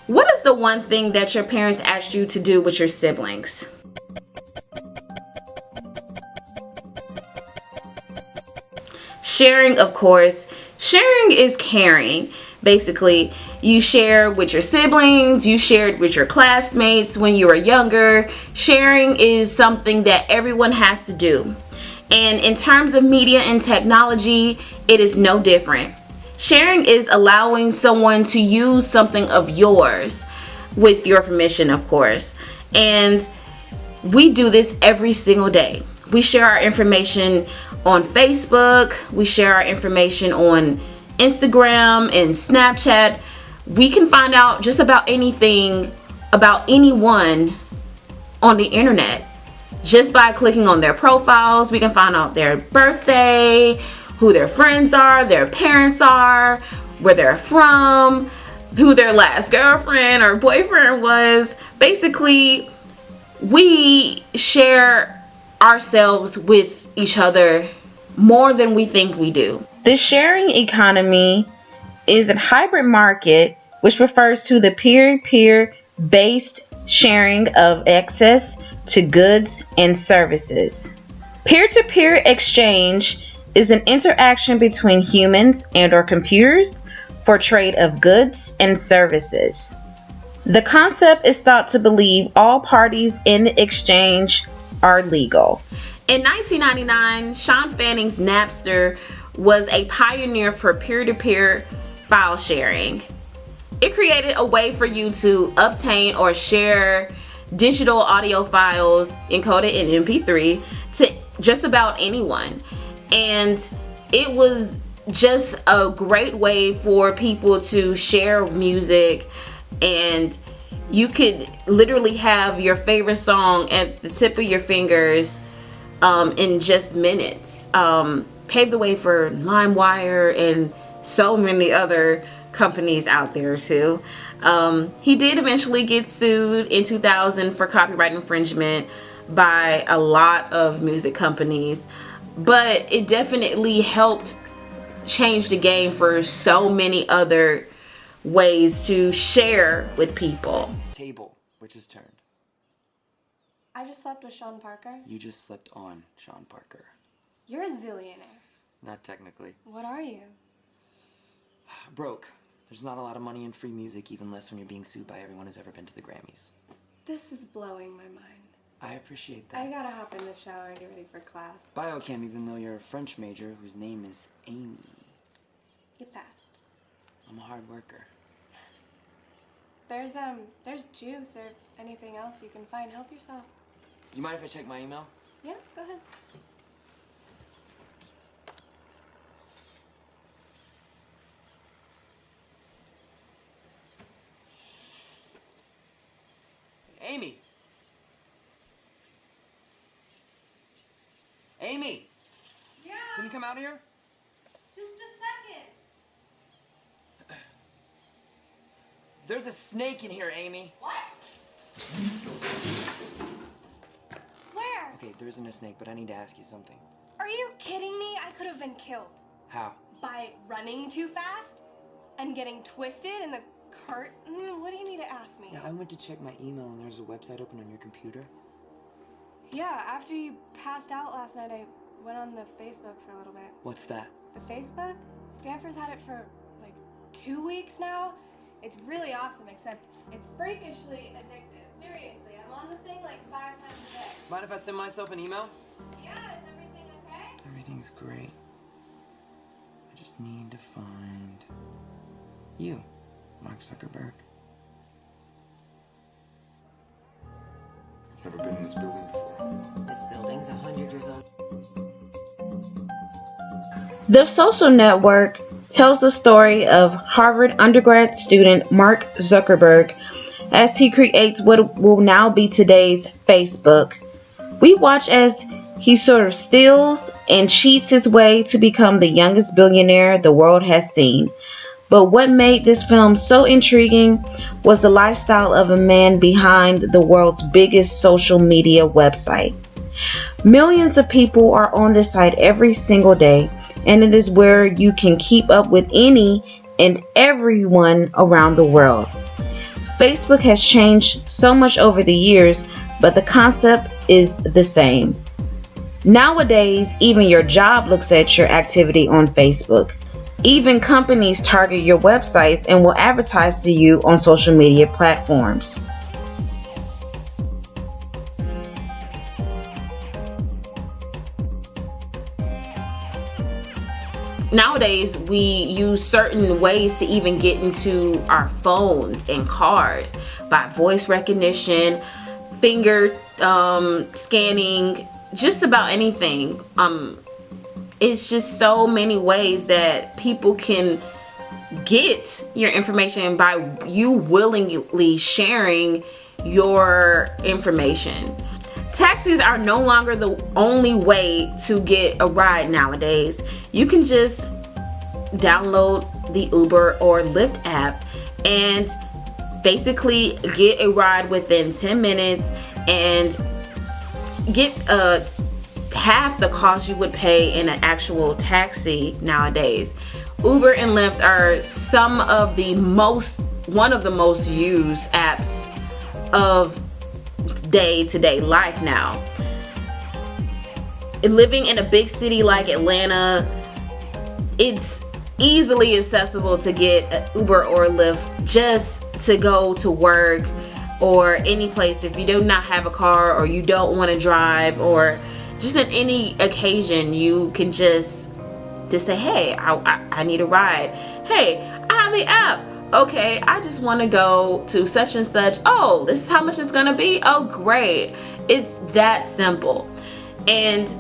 What is the one thing that your parents asked you to do with your siblings? Sharing, of course. Sharing is caring. Basically, you share with your siblings, you shared with your classmates when you were younger. Sharing is something that everyone has to do. And in terms of media and technology, it is no different. Sharing is allowing someone to use something of yours with your permission, of course. And we do this every single day. We share our information on Facebook. We share our information on Instagram and Snapchat. We can find out just about anything about anyone on the internet just by clicking on their profiles. We can find out their birthday, who their friends are, their parents are, where they're from, who their last girlfriend or boyfriend was. Basically, we share ourselves with each other more than we think we do. The sharing economy is a hybrid market which refers to the peer-to-peer based sharing of access to goods and services. Peer-to-peer exchange is an interaction between humans and or computers for trade of goods and services. The concept is thought to believe all parties in the exchange are legal. In 1999, Sean Fanning's Napster was a pioneer for peer-to-peer file sharing. It created a way for you to obtain or share digital audio files encoded in MP3 to just about anyone. And it was just a great way for people to share music, and you could literally have your favorite song at the tip of your fingers in just minutes. Paved the way for LimeWire and so many other companies out there too. He did eventually get sued in 2000 for copyright infringement by a lot of music companies, but it definitely helped change the game for so many other ways to share with people. Table, which is turned. I just slept with Sean Parker. You just slept on Sean Parker. You're a zillionaire. Not technically. What are you? Broke. There's not a lot of money in free music, even less when you're being sued by everyone who's ever been to the Grammys. This is blowing my mind. I appreciate that. I gotta hop in the shower and get ready for class. Biochem, even though you're a French major whose name is Amy. You passed. I'm a hard worker. There's juice or anything else you can find. Help yourself. You mind if I check my email? Yeah, go ahead. Amy! Amy! Yeah? Can you come out here? Just a second. There's a snake in here, Amy. What? Where? Okay, there isn't a snake, but I need to ask you something. Are you kidding me? I could have been killed. How? By running too fast and getting twisted in the cart. What do you need to ask me? Yeah, I went to check my email and there's a website open on your computer. Yeah, after you passed out last night, I went on the Facebook for a little bit. What's that? The Facebook? Stanford's had it for like 2 weeks now. It's really awesome, except it's freakishly addictive. Seriously, I'm on the thing like 5 times a day. Mind if I send myself an email? Yeah, is everything okay? Everything's great. I just need to find you, Mark Zuckerberg. I've never been in this building before. This building's 100 years old. The Social Network tells the story of Harvard undergrad student Mark Zuckerberg as he creates what will now be today's Facebook. We watch as he sort of steals and cheats his way to become the youngest billionaire the world has seen. But what made this film so intriguing was the lifestyle of a man behind the world's biggest social media website. Millions of people are on this site every single day, and it is where you can keep up with any and everyone around the world. Facebook has changed so much over the years, but the concept is the same. Nowadays, even your job looks at your activity on Facebook. Even companies target your websites and will advertise to you on social media platforms. Nowadays, we use certain ways to even get into our phones and cars by voice recognition, finger scanning, just about anything. It's just so many ways that people can get your information by you willingly sharing your information. Taxis are no longer the only way to get a ride nowadays. You can just download the Uber or Lyft app and basically get a ride within 10 minutes and get half the cost you would pay in an actual taxi nowadays. Uber and Lyft are one of the most used apps of day-to-day life now. Living in a big city like Atlanta, it's easily accessible to get an Uber or Lyft just to go to work or any place. If you do not have a car or you don't want to drive, or just on any occasion, you can just say, hey, I need a ride. Hey, I have the app. Okay, I just want to go to such and such. Oh, this is how much it's gonna be. Oh, great. It's that simple. And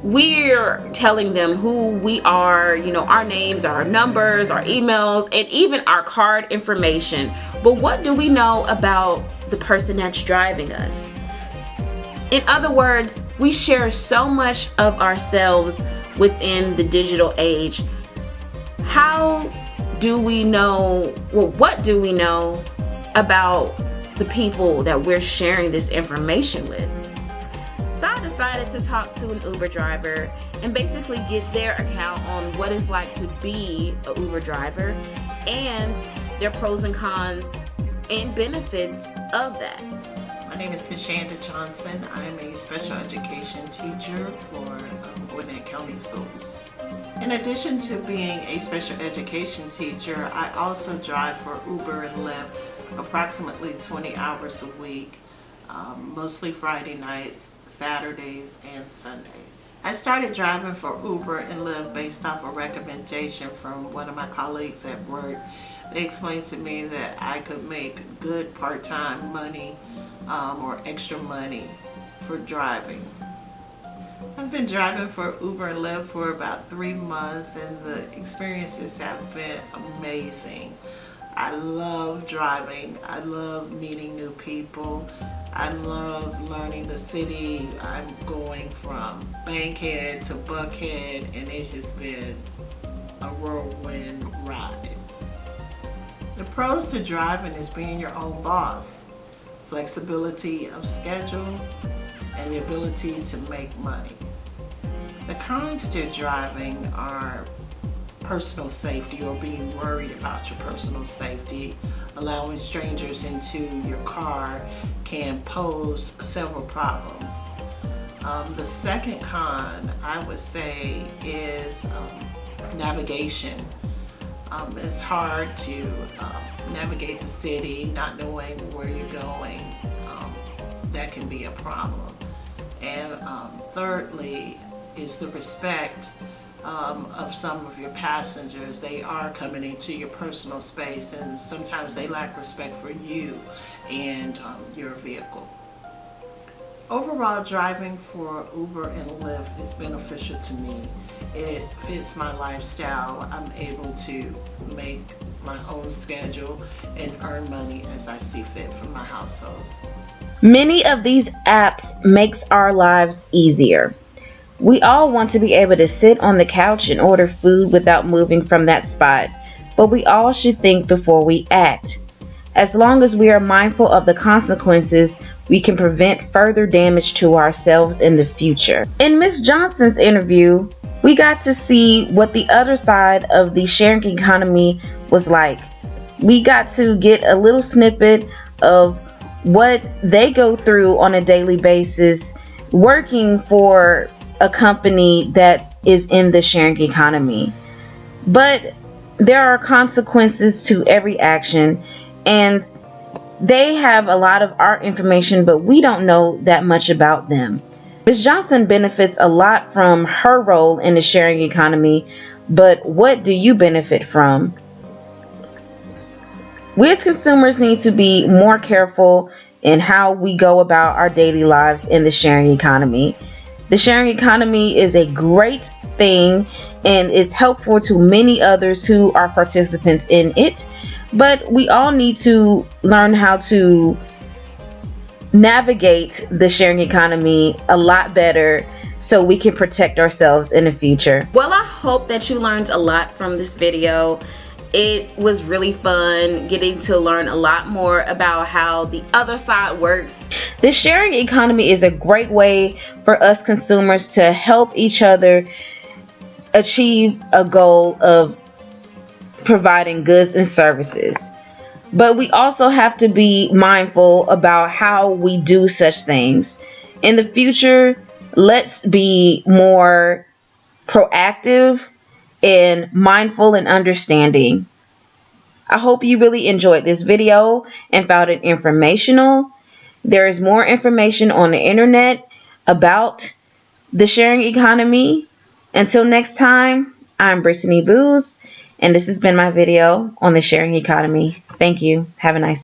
we're telling them who we are, our names, our numbers, our emails, and even our card information. But what do we know about the person that's driving us? In other words, we share so much of ourselves within the digital age. How do we know, what do we know about the people that we're sharing this information with? So I decided to talk to an Uber driver and basically get their account on what it's like to be an Uber driver and their pros and cons and benefits of that. My name is Ms. Shanda Johnson. I'm a special education teacher for Gwinnett County Schools. In addition to being a special education teacher, I also drive for Uber and Lyft approximately 20 hours a week, mostly Friday nights, Saturdays, and Sundays. I started driving for Uber and Lyft based off a recommendation from one of my colleagues at work. They explained to me that I could make good part-time money or extra money for driving. I've been driving for Uber and Lyft for about 3 months, and the experiences have been amazing. I love driving. I love meeting new people. I love learning the city. I'm going from Bankhead to Buckhead, and it has been a whirlwind ride. The pros to driving is being your own boss, flexibility of schedule, and the ability to make money. The cons to driving are personal safety, or being worried about your personal safety. Allowing strangers into your car can pose several problems. The second con, I would say, is navigation. It's hard to navigate the city, not knowing where you're going. That can be a problem. And thirdly is the respect of some of your passengers. They are coming into your personal space, and sometimes they lack respect for you and your vehicle. Overall, driving for Uber and Lyft is beneficial to me. It fits my lifestyle. I'm able to make my own schedule and earn money as I see fit for my household. Many of these apps makes our lives easier. We all want to be able to sit on the couch and order food without moving from that spot, but we all should think before we act. As long as we are mindful of the consequences, we can prevent further damage to ourselves in the future. In Ms. Johnson's interview, we got to see what the other side of the sharing economy was like. We got to get a little snippet of what they go through on a daily basis working for a company that is in the sharing economy. But there are consequences to every action, and they have a lot of our information, but we don't know that much about them. Ms. Johnson benefits a lot from her role in the sharing economy, but what do you benefit from? We as consumers need to be more careful in how we go about our daily lives in the sharing economy. The sharing economy is a great thing, and it's helpful to many others who are participants in it, but we all need to learn how to navigate the sharing economy a lot better so we can protect ourselves in the future. Well, I hope that you learned a lot from this video. It was really fun getting to learn a lot more about how the other side works. The sharing economy is a great way for us consumers to help each other achieve a goal of providing goods and services. But we also have to be mindful about how we do such things. In the future, let's be more proactive and mindful and understanding. I hope you really enjoyed this video and found it informational. There is more information on the internet about the sharing economy. Until next time, I'm Brittany Booz, and this has been my video on the sharing economy. Thank you. Have a nice day.